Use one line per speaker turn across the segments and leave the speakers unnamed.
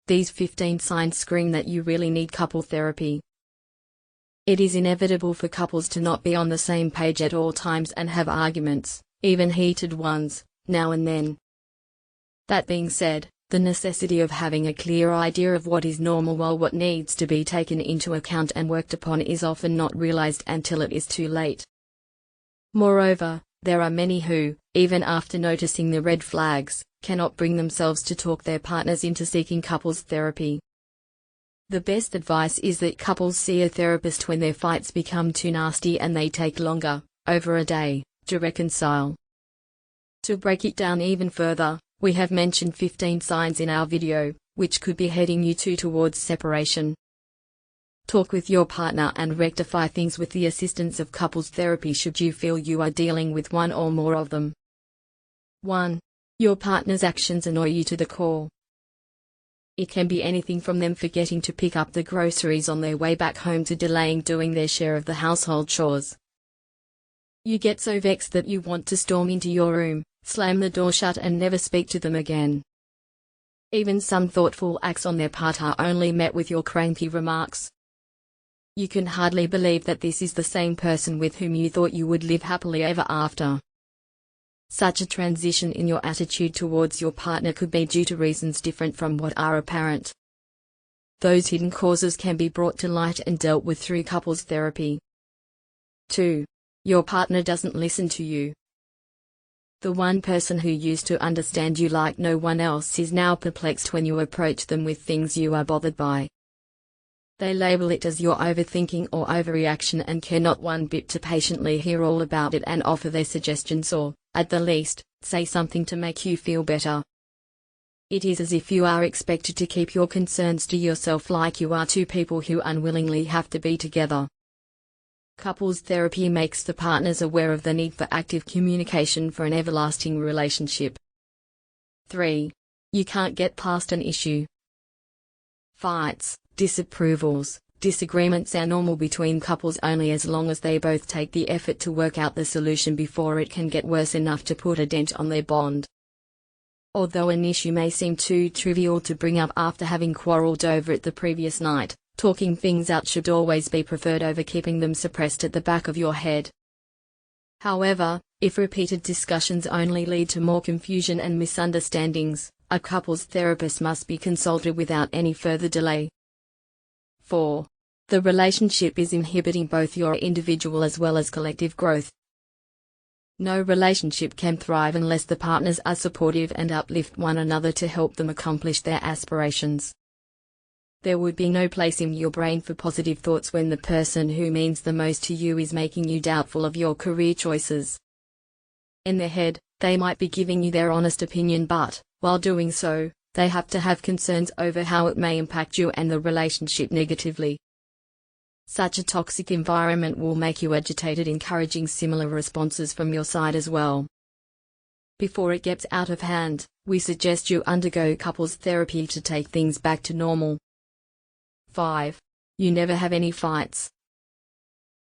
these 15 signs scream that you really need couple therapy. It is inevitable for couples to not be on the same page at all times and have arguments, even heated ones, now and then. That being said, the necessity of having a clear idea of what is normal while what needs to be taken into account and worked upon is often not realized until it is too late. Moreover, there are many who, even after noticing the red flags, cannot bring themselves to talk their partners into seeking couples therapy. The best advice is that couples see a therapist when their fights become too nasty and they take longer, over a day, to reconcile. To break it down even further, we have mentioned 15 signs in our video, which could be heading you towards separation. Talk with your partner and rectify things with the assistance of couples therapy should you feel you are dealing with one or more of them. 1. Your partner's actions annoy you to the core. It can be anything from them forgetting to pick up the groceries on their way back home to delaying doing their share of the household chores. You get so vexed that you want to storm into your room, slam the door shut and never speak to them again. Even some thoughtful acts on their part are only met with your cranky remarks. You can hardly believe that this is the same person with whom you thought you would live happily ever after. Such a transition in your attitude towards your partner could be due to reasons different from what are apparent. Those hidden causes can be brought to light and dealt with through couples therapy. 2. Your partner doesn't listen to you. The one person who used to understand you like no one else is now perplexed when you approach them with things you are bothered by. They label it as your overthinking or overreaction and care not one bit to patiently hear all about it and offer their suggestions or, at the least, say something to make you feel better. It is as if you are expected to keep your concerns to yourself, like you are two people who unwillingly have to be together. Couples therapy makes the partners aware of the need for active communication for an everlasting relationship. 3. You can't get past an issue. Fights, disapprovals, disagreements are normal between couples only as long as they both take the effort to work out the solution before it can get worse enough to put a dent on their bond. Although an issue may seem too trivial to bring up after having quarreled over it the previous night, talking things out should always be preferred over keeping them suppressed at the back of your head. However, if repeated discussions only lead to more confusion and misunderstandings, a couples therapist must be consulted without any further delay. 4. The relationship is inhibiting both your individual as well as collective growth. No relationship can thrive unless the partners are supportive and uplift one another to help them accomplish their aspirations. There would be no place in your brain for positive thoughts when the person who means the most to you is making you doubtful of your career choices. In their head, they might be giving you their honest opinion, but, while doing so, they have to have concerns over how it may impact you and the relationship negatively. Such a toxic environment will make you agitated, encouraging similar responses from your side as well. Before it gets out of hand, we suggest you undergo couples therapy to take things back to normal. 5. You never have any fights.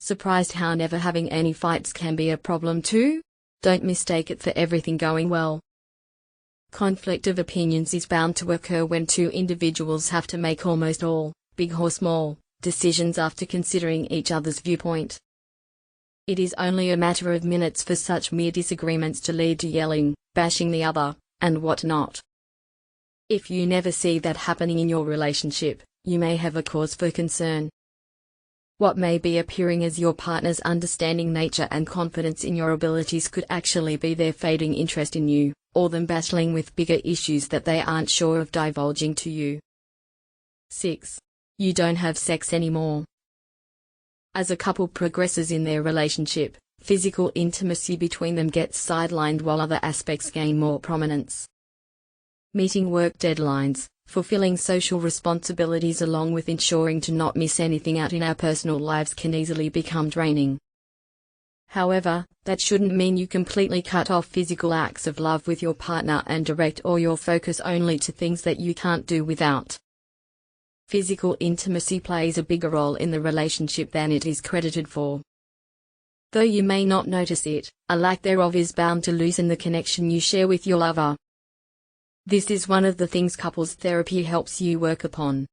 Surprised how never having any fights can be a problem too? Don't mistake it for everything going well. Conflict of opinions is bound to occur when two individuals have to make almost all, big or small, decisions after considering each other's viewpoint. It is only a matter of minutes for such mere disagreements to lead to yelling, bashing the other, and whatnot. If you never see that happening in your relationship, you may have a cause for concern. What may be appearing as your partner's understanding nature and confidence in your abilities could actually be their fading interest in you, or them battling with bigger issues that they aren't sure of divulging to you. 6. You don't have sex anymore. As a couple progresses in their relationship, physical intimacy between them gets sidelined while other aspects gain more prominence. Meeting work deadlines, fulfilling social responsibilities along with ensuring to not miss anything out in our personal lives can easily become draining. However, that shouldn't mean you completely cut off physical acts of love with your partner and direct all your focus only to things that you can't do without. Physical intimacy plays a bigger role in the relationship than it is credited for. Though you may not notice it, a lack thereof is bound to loosen the connection you share with your lover. This is one of the things couples therapy helps you work upon.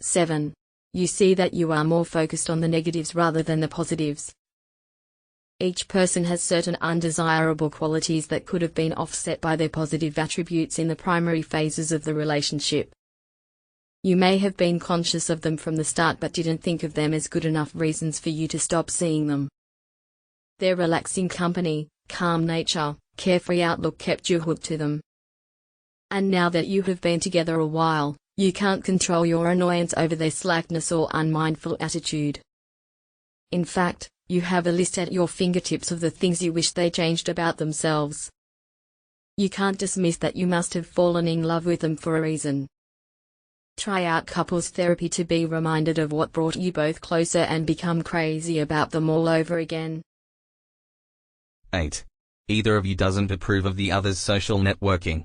7. You see that you are more focused on the negatives rather than the positives. Each person has certain undesirable qualities that could have been offset by their positive attributes in the primary phases of the relationship. You may have been conscious of them from the start but didn't think of them as good enough reasons for you to stop seeing them. Their relaxing company, calm nature, carefree outlook kept you hooked to them. And now that you have been together a while, you can't control your annoyance over their slackness or unmindful attitude. In fact, you have a list at your fingertips of the things you wish they changed about themselves. You can't dismiss that you must have fallen in love with them for a reason. Try out couples therapy to be reminded of what brought you both closer and become crazy about them all over again.
8. Either of you doesn't approve of the other's social networking.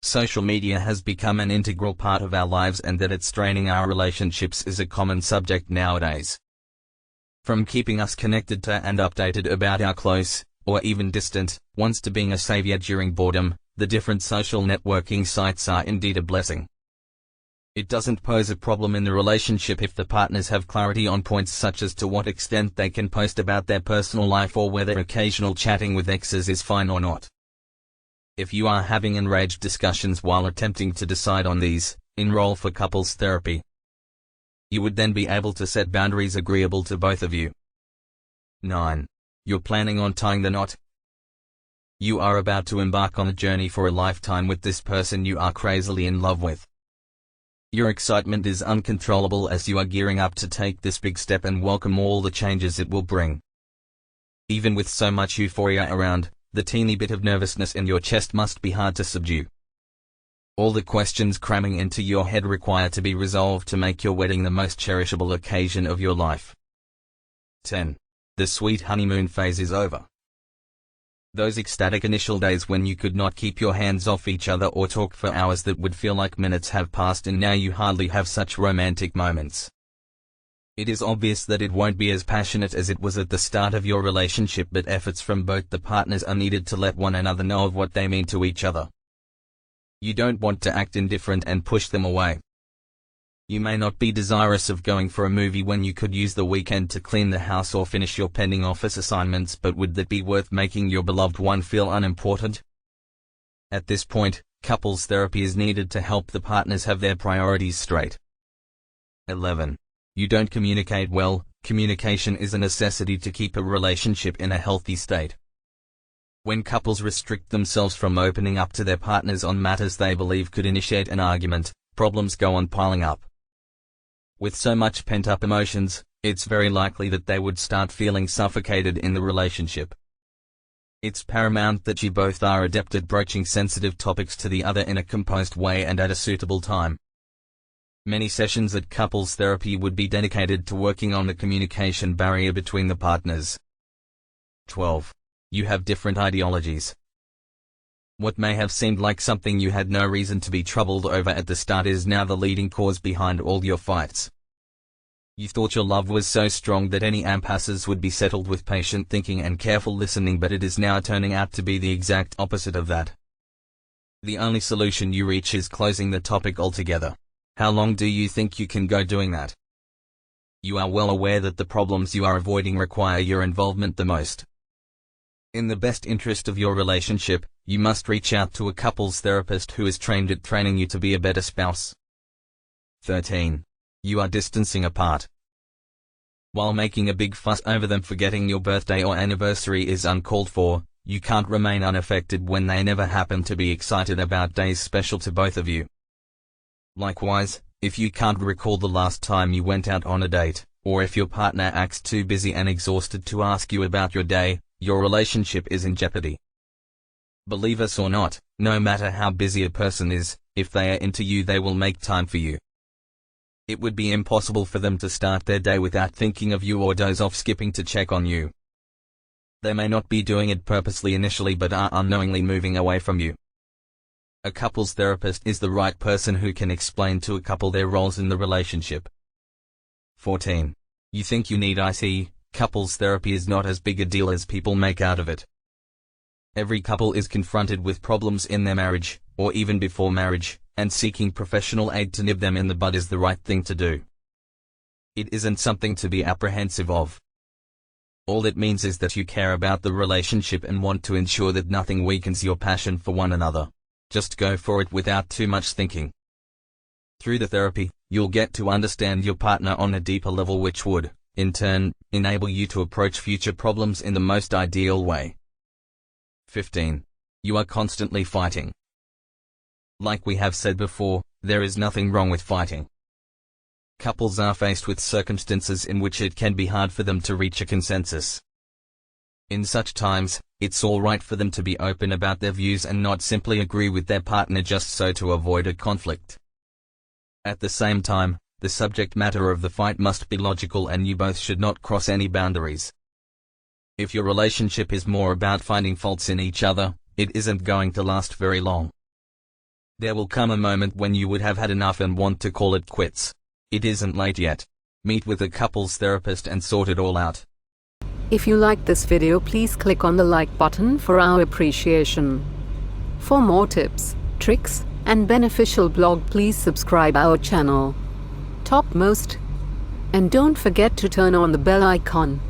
Social media has become an integral part of our lives, and that it's straining our relationships is a common subject nowadays. From keeping us connected to and updated about our close, or even distant, ones to being a savior during boredom, the different social networking sites are indeed a blessing. It doesn't pose a problem in the relationship if the partners have clarity on points such as to what extent they can post about their personal life or whether occasional chatting with exes is fine or not. If you are having enraged discussions while attempting to decide on these, enroll for couples therapy. You would then be able to set boundaries agreeable to both of you. 9. You're planning on tying the knot? You are about to embark on a journey for a lifetime with this person you are crazily in love with. Your excitement is uncontrollable as you are gearing up to take this big step and welcome all the changes it will bring. Even with so much euphoria around, the teeny bit of nervousness in your chest must be hard to subdue. All the questions cramming into your head require to be resolved to make your wedding the most cherishable occasion of your life. 10. The sweet honeymoon phase is over. Those ecstatic initial days when you could not keep your hands off each other or talk for hours that would feel like minutes have passed, and now you hardly have such romantic moments. It is obvious that it won't be as passionate as it was at the start of your relationship, but efforts from both the partners are needed to let one another know of what they mean to each other. You don't want to act indifferent and push them away. You may not be desirous of going for a movie when you could use the weekend to clean the house or finish your pending office assignments, but would that be worth making your beloved one feel unimportant? At this point, couples therapy is needed to help the partners have their priorities straight. 11. You don't communicate well. Communication is a necessity to keep a relationship in a healthy state. When couples restrict themselves from opening up to their partners on matters they believe could initiate an argument, problems go on piling up. With so much pent-up emotions, it's very likely that they would start feeling suffocated in the relationship. It's paramount that you both are adept at broaching sensitive topics to the other in a composed way and at a suitable time. Many sessions at couples therapy would be dedicated to working on the communication barrier between the partners. 12. You have different ideologies. What may have seemed like something you had no reason to be troubled over at the start is now the leading cause behind all your fights. You thought your love was so strong that any impasses would be settled with patient thinking and careful listening, but it is now turning out to be the exact opposite of that. The only solution you reach is closing the topic altogether. How long do you think you can go doing that? You are well aware that the problems you are avoiding require your involvement the most. In the best interest of your relationship, you must reach out to a couples therapist who is trained at training you to be a better spouse. 13. You are distancing apart. While making a big fuss over them forgetting your birthday or anniversary is uncalled for, you can't remain unaffected when they never happen to be excited about days special to both of you. Likewise, if you can't recall the last time you went out on a date, or if your partner acts too busy and exhausted to ask you about your day, your relationship is in jeopardy. Believe us or not, no matter how busy a person is, if they are into you they will make time for you. It would be impossible for them to start their day without thinking of you or doze off skipping to check on you. They may not be doing it purposely initially but are unknowingly moving away from you. A couples therapist is the right person who can explain to a couple their roles in the relationship. 14. You think you need IT. Couples therapy is not as big a deal as people make out of it. Every couple is confronted with problems in their marriage, or even before marriage, and seeking professional aid to nip them in the bud is the right thing to do. It isn't something to be apprehensive of. All it means is that you care about the relationship and want to ensure that nothing weakens your passion for one another. Just go for it without too much thinking. Through the therapy, you'll get to understand your partner on a deeper level, which would, in turn, enable you to approach future problems in the most ideal way. 15. You are constantly fighting. Like we have said before, there is nothing wrong with fighting. Couples are faced with circumstances in which it can be hard for them to reach a consensus. In such times, it's all right for them to be open about their views and not simply agree with their partner just so to avoid a conflict. At the same time, the subject matter of the fight must be logical and you both should not cross any boundaries. If your relationship is more about finding faults in each other, it isn't going to last very long. There will come a moment when you would have had enough and want to call it quits. It isn't late yet. Meet with a couples therapist and sort it all out.
If you liked this video, please click on the like button for our appreciation. For more tips, tricks, and beneficial blog, please subscribe our channel. Topmost. And don't forget to turn on the bell icon.